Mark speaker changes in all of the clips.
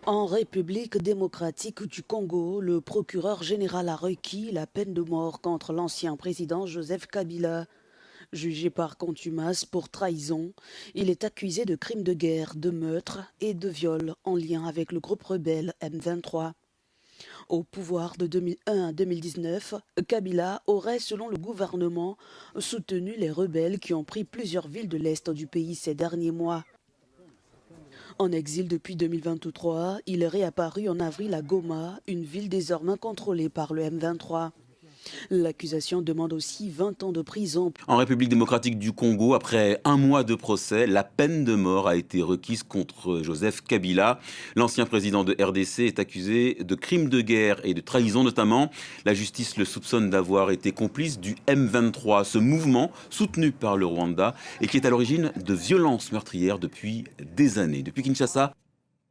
Speaker 1: En République démocratique du Congo, le procureur général a requis la peine de mort contre l'ancien président Joseph Kabila. Jugé par contumace pour trahison, il est accusé de crimes de guerre, de meurtre et de viol en lien avec le groupe rebelle M23. Au pouvoir de 2001 à 2019, Kabila aurait, selon le gouvernement, soutenu les rebelles qui ont pris plusieurs villes de l'Est du pays ces derniers mois. En exil depuis 2023, il est réapparu en avril à Goma, une ville désormais contrôlée par le M23. L'accusation demande aussi 20 ans de prison.
Speaker 2: En République démocratique du Congo, après un mois de procès, la peine de mort a été requise contre Joseph Kabila. L'ancien président de RDC est accusé de crimes de guerre et de trahison notamment. La justice le soupçonne d'avoir été complice du M23, ce mouvement soutenu par le Rwanda et qui est à l'origine de violences meurtrières depuis des années. Depuis Kinshasa,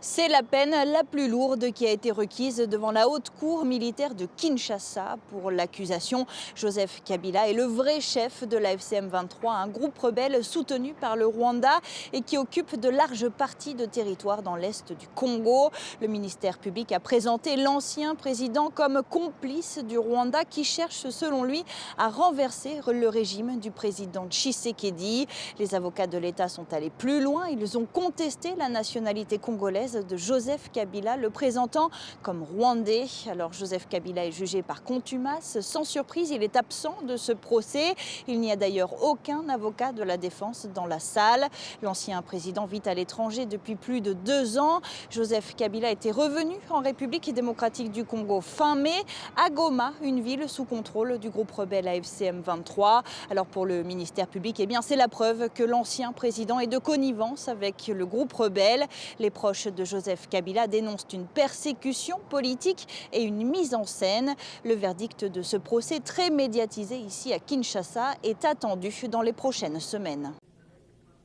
Speaker 3: c'est la peine la plus lourde qui a été requise devant la haute cour militaire de Kinshasa pour l'accusation. Joseph Kabila est le vrai chef de la FCM23, un groupe rebelle soutenu par le Rwanda et qui occupe de larges parties de territoire dans l'est du Congo. Le ministère public a présenté l'ancien président comme complice du Rwanda qui cherche selon lui à renverser le régime du président Tshisekedi. Les avocats de l'État sont allés plus loin, ils ont contesté la nationalité congolaise de Joseph Kabila, le présentant comme rwandais. Alors Joseph Kabila est jugé par contumace. Sans surprise, il est absent de ce procès. Il n'y a d'ailleurs aucun avocat de la défense dans la salle. L'ancien président vit à l'étranger depuis plus de 2 ans. Joseph Kabila était revenu en République démocratique du Congo fin mai à Goma, une ville sous contrôle du groupe rebelle AFC M23. Alors pour le ministère public, eh bien c'est la preuve que l'ancien président est de connivence avec le groupe rebelle. Les proches de Joseph Kabila dénoncent une persécution politique et une mise en scène. Le verdict de ce procès très médiatisé ici à Kinshasa est attendu dans les prochaines semaines.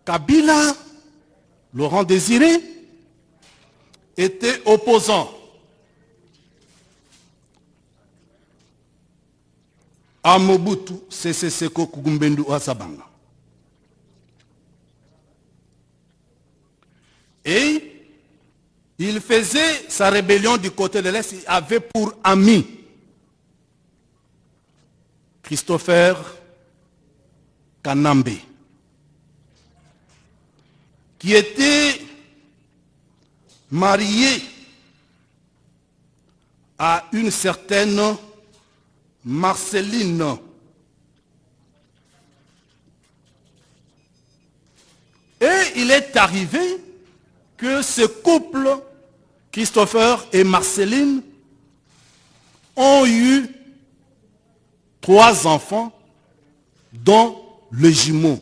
Speaker 4: Kabila, Laurent Désiré, était opposant à Mobutu Sese Seko Kugumbendu Oasabanga. Et il faisait sa rébellion du côté de l'Est. Il avait pour ami Christopher Kanambe, qui était marié à une certaine Marceline. Et il est arrivé que ce couple, Christopher et Marceline, ont eu 3 enfants, dont le jumeau,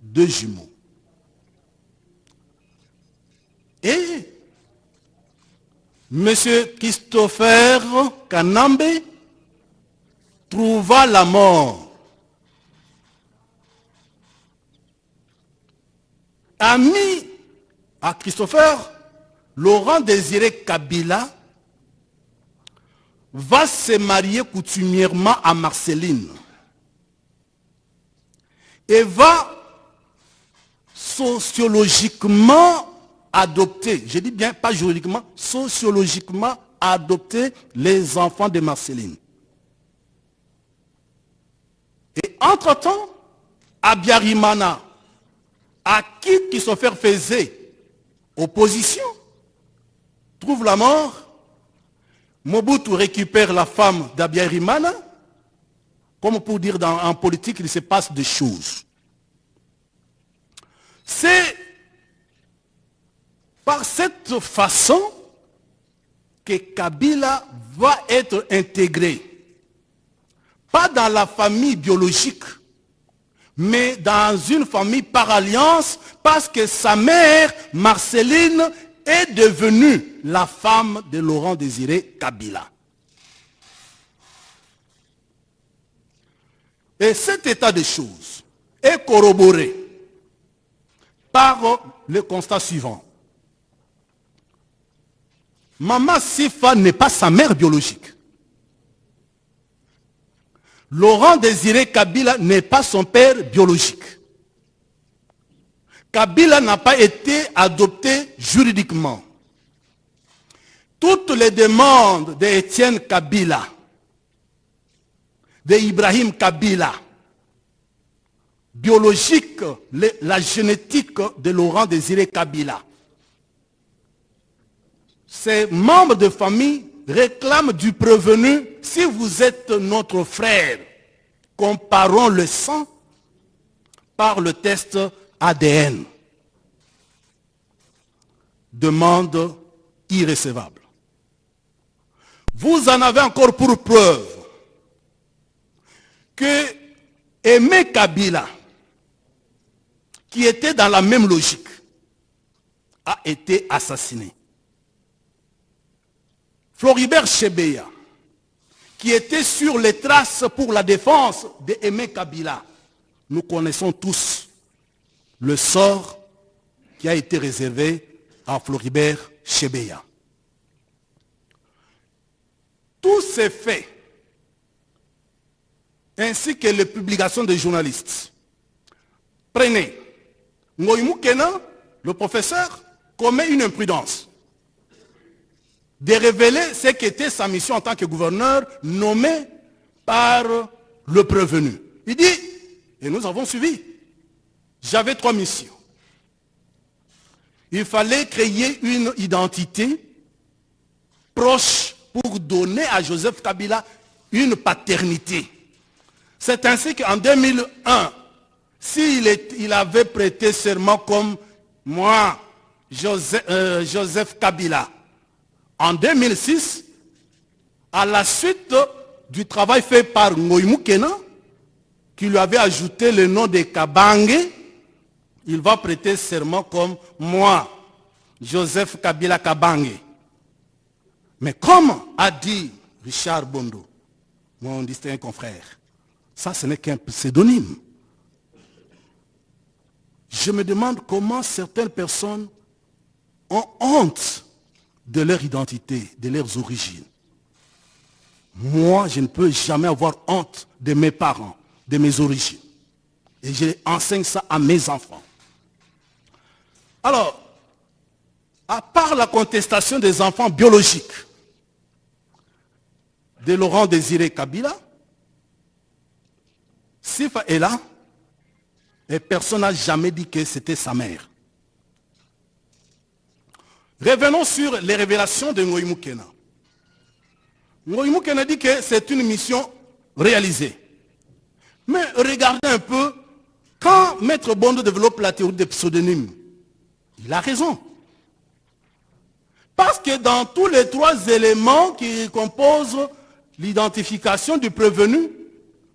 Speaker 4: 2 jumeaux. Et M. Christopher Kanambe trouva la mort. Ami à Christopher, Laurent Désiré Kabila va se marier coutumièrement à Marceline et va sociologiquement adopter, je dis bien pas juridiquement, sociologiquement adopter les enfants de Marceline. Et entre-temps, Abiyarimana, à qui Christopher faisait opposition, trouve la mort. Mobutu récupère la femme d'Abiyarimana. Comme pour dire en politique, il se passe des choses. C'est par cette façon que Kabila va être intégré, pas dans la famille biologique, mais dans une famille par alliance, parce que sa mère, Marceline, est devenue la femme de Laurent Désiré Kabila. Et cet état de choses est corroboré par le constat suivant. Maman Sifa n'est pas sa mère biologique. Laurent Désiré Kabila n'est pas son père biologique. Kabila n'a pas été adopté juridiquement. toutes les demandes d'Étienne Kabila, d'Ibrahim Kabila, biologique, la génétique de Laurent Désiré Kabila, ces membres de famille réclament du prévenu, si vous êtes notre frère, comparons le sang par le test ADN. Demande irrécevable. Vous en avez encore pour preuve que Aimé Kabila, qui était dans la même logique, a été assassiné. Floribert Chebeya, qui était sur les traces pour la défense d'Aimé Kabila, nous connaissons tous le sort qui a été réservé à Floribert Chebeya. Tous ces faits, ainsi que les publications des journalistes, prenez Ngoïmou Kena, le professeur, commet une imprudence de révéler ce qu'était sa mission en tant que gouverneur nommé par le prévenu. Il dit, et nous avons suivi, j'avais 3 missions. Il fallait créer une identité proche pour donner à Joseph Kabila une paternité. C'est ainsi qu'en 2001, s'il avait prêté serment comme moi, Joseph Kabila, en 2006, à la suite du travail fait par Ngoïmou Kena, qui lui avait ajouté le nom de Kabange, il va prêter serment comme moi, Joseph Kabila Kabange. Mais comme a dit Richard Bondo, mon distingué confrère, ça ce n'est qu'un pseudonyme. Je me demande comment certaines personnes ont honte de leur identité, de leurs origines. Moi, je ne peux jamais avoir honte de mes parents, de mes origines. Et j'enseigne ça à mes enfants. Alors, à part la contestation des enfants biologiques de Laurent Désiré Kabila, Sifa est là, et personne n'a jamais dit que c'était sa mère. Revenons sur les révélations de Ngoïmou Kena. Ngoïmou Kena dit que c'est une mission réalisée. Mais regardez un peu, quand Maître Bondo développe la théorie des pseudonymes, il a raison. Parce que dans tous les 3 éléments qui composent l'identification du prévenu,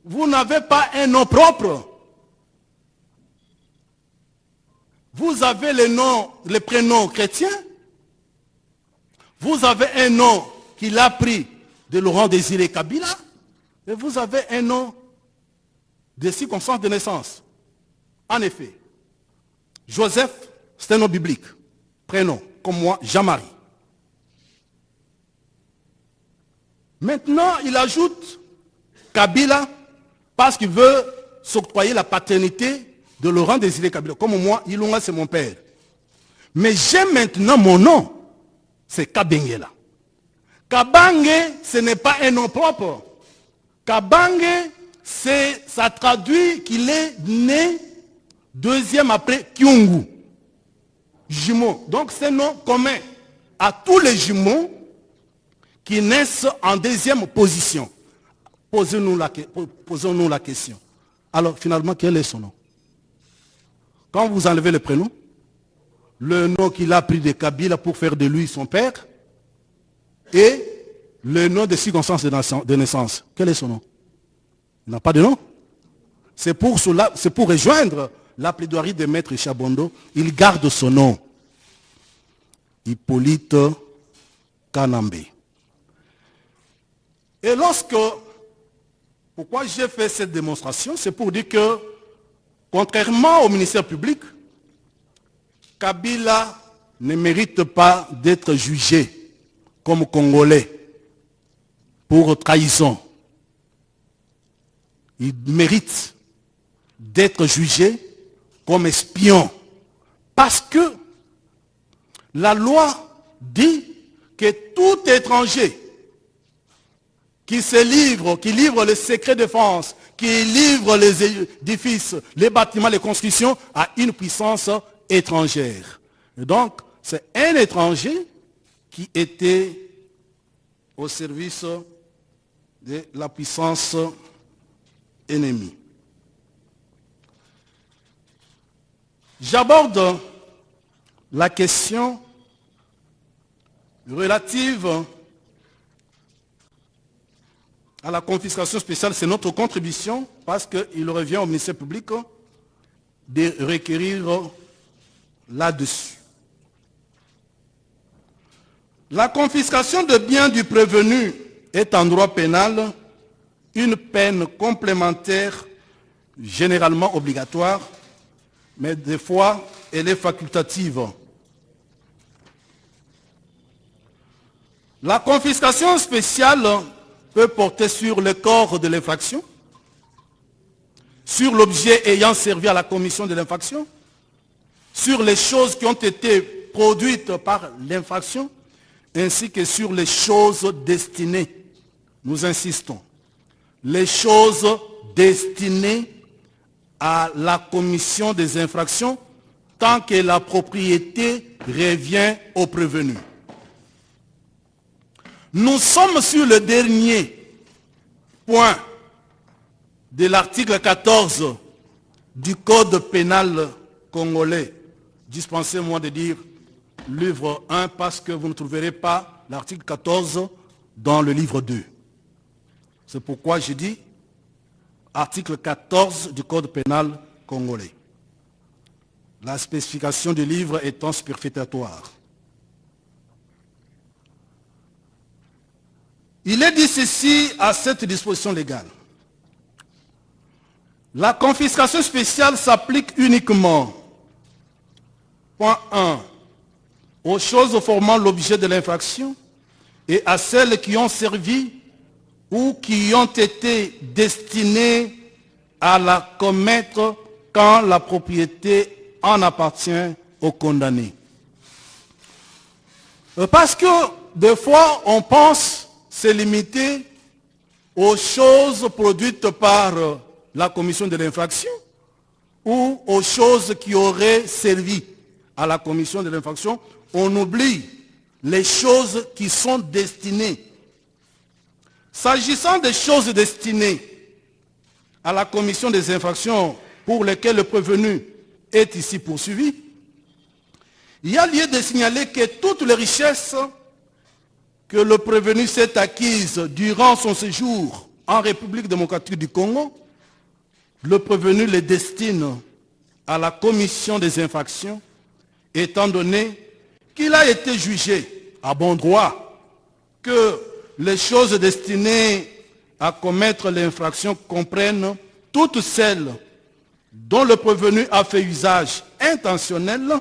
Speaker 4: vous n'avez pas un nom propre. Vous avez le prénom chrétien. Vous avez un nom qu'il a pris de Laurent Désiré Kabila. Et vous avez un nom de circonstance de naissance. En effet, Joseph, c'est un nom biblique. Prénom, comme moi, Jean-Marie. Maintenant, il ajoute Kabila parce qu'il veut s'octroyer la paternité de Laurent Désiré Kabila. Comme moi, Ilunga, c'est mon père. Mais j'ai maintenant mon nom. C'est Kabengela. Kabange, ce n'est pas un nom propre. Kabange, ça traduit qu'il est né 2e après Kyungu. Jumeau. Donc c'est un nom commun à tous les jumeaux qui naissent en 2e position. Posons-nous la question. Alors finalement, quel est son nom? Quand vous enlevez le prénom, le nom qu'il a pris de Kabila pour faire de lui son père, et le nom de circonstance de naissance, quel est son nom? Il n'a pas de nom. C'est pour rejoindre la plaidoirie de Maître Chabondo, il garde son nom. Hippolyte Kanambe. Et pourquoi j'ai fait cette démonstration? C'est pour dire que, contrairement au ministère public, Kabila ne mérite pas d'être jugé comme Congolais pour trahison. Il mérite d'être jugé comme espion. Parce que la loi dit que tout étranger qui se livre, qui livre les secrets de défense, qui livre les édifices, les bâtiments, les constructions à une puissance étrangère. Et donc, c'est un étranger qui était au service de la puissance ennemie. J'aborde la question relative à la confiscation spéciale. C'est notre contribution parce qu'il revient au ministère public de requérir là-dessus. La confiscation de biens du prévenu est en droit pénal une peine complémentaire généralement obligatoire, mais des fois elle est facultative. La confiscation spéciale peut porter sur le corps de l'infraction, sur l'objet ayant servi à la commission de l'infraction, sur les choses qui ont été produites par l'infraction, ainsi que sur les choses destinées. Nous insistons. Les choses destinées à la commission des infractions tant que la propriété revient au prévenu. Nous sommes sur le dernier point de l'article 14 du Code pénal congolais. Dispensez-moi de dire livre 1 parce que vous ne trouverez pas l'article 14 dans le livre 2. C'est pourquoi je dis article 14 du Code pénal congolais. La spécification du livre étant superfétatoire. Il est dit ceci à cette disposition légale. La confiscation spéciale s'applique uniquement, point 1, aux choses formant l'objet de l'infraction et à celles qui ont servi ou qui ont été destinées à la commettre quand la propriété en appartient au condamné. Parce que des fois, on pense se limiter aux choses produites par la commission de l'infraction ou aux choses qui auraient servi à la commission de l'infraction. On oublie les choses qui sont destinées. S'agissant des choses destinées à la commission des infractions pour lesquelles le prévenu est ici poursuivi, il y a lieu de signaler que toutes les richesses que le prévenu s'est acquises durant son séjour en République démocratique du Congo, le prévenu les destine à la commission des infractions, étant donné qu'il a été jugé à bon droit que les choses destinées à commettre l'infraction comprennent toutes celles dont le prévenu a fait usage intentionnel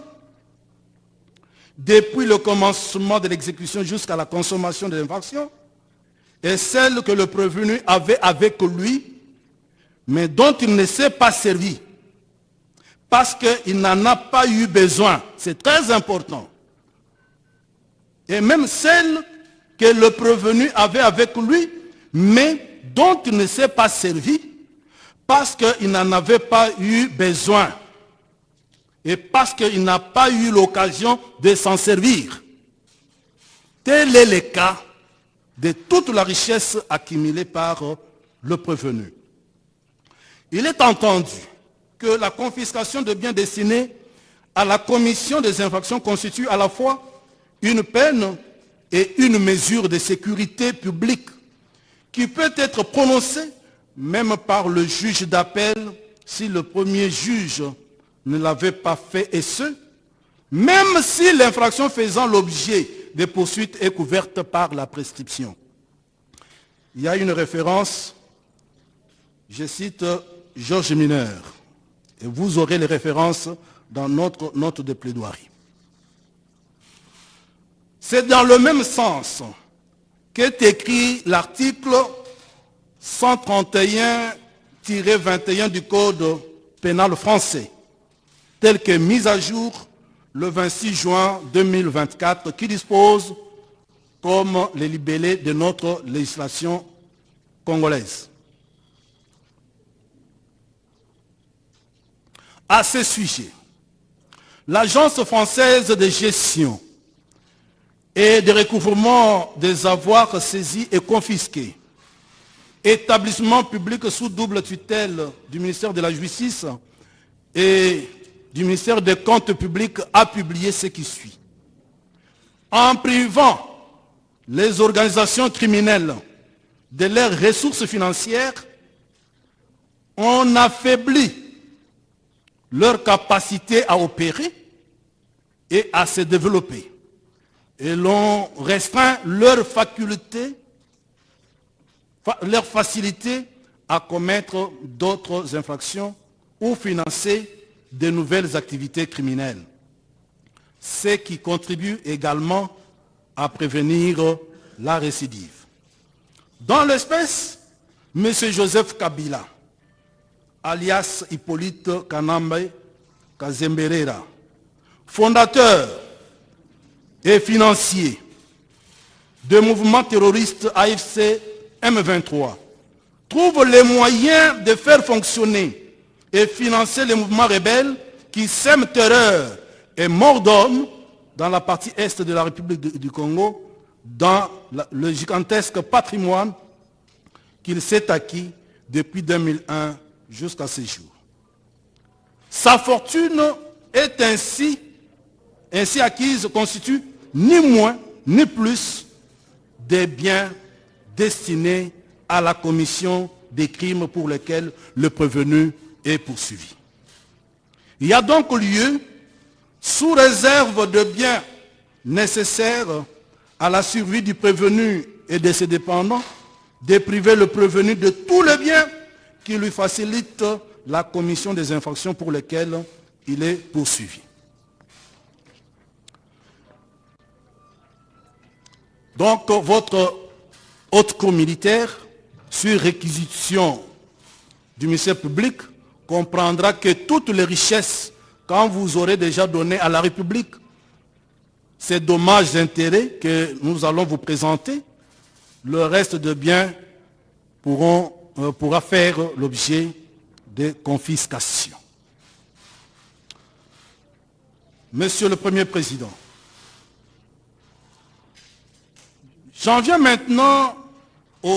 Speaker 4: depuis le commencement de l'exécution jusqu'à la consommation de l'infraction, et celles que le prévenu avait avec lui, mais dont il ne s'est pas servi, parce qu'il n'en a pas eu besoin. C'est très important. Et même celles que le prévenu avait avec lui, mais dont il ne s'est pas servi, parce qu'il n'en avait pas eu besoin. Et parce qu'il n'a pas eu l'occasion de s'en servir. Tel est le cas de toute la richesse accumulée par le prévenu. Il est entendu que la confiscation de biens destinés à la commission des infractions constitue à la fois une peine et une mesure de sécurité publique qui peut être prononcée même par le juge d'appel si le premier juge ne l'avait pas fait, et ce, même si l'infraction faisant l'objet des poursuites est couverte par la prescription. Il y a une référence, je cite Georges Mineur, et vous aurez les références dans notre note de plaidoirie. C'est dans le même sens qu'est écrit l'article 131-21 du Code pénal français, tel que mis à jour le 26 juin 2024, qui dispose comme les libellés de notre législation congolaise. À ce sujet, l'Agence française de gestion et de recouvrement des avoirs saisis et confisqués, établissement public sous double tutelle du ministère de la Justice et du ministère des Comptes publics, a publié ce qui suit. En privant les organisations criminelles de leurs ressources financières, on affaiblit leur capacité à opérer et à se développer. Et l'on restreint leur facilité à commettre d'autres infractions ou financer de nouvelles activités criminelles. Ce qui contribue également à prévenir la récidive. Dans l'espèce, M. Joseph Kabila, alias Hippolyte Kanambe Kazemberera, fondateur et financier du mouvement terroriste AFC M23, trouve les moyens de faire fonctionner et financer les mouvements rebelles qui sèment terreur et mort d'hommes dans la partie est de la République du Congo, dans le gigantesque patrimoine qu'il s'est acquis depuis 2001 jusqu'à ce jour. Sa fortune est ainsi acquise constitue ni moins ni plus des biens destinés à la commission des crimes pour lesquels le prévenu est poursuivi. Il y a donc lieu, sous réserve de biens nécessaires à la survie du prévenu et de ses dépendants, de priver le prévenu de tous les biens qui lui facilitent la commission des infractions pour lesquelles il est poursuivi. Donc, votre haute cour militaire, sur réquisition du ministère public, comprendra que toutes les richesses, quand vous aurez déjà donné à la République ces dommages d'intérêt que nous allons vous présenter, le reste de biens pourra faire l'objet de confiscation. Monsieur le Premier Président, j'en viens maintenant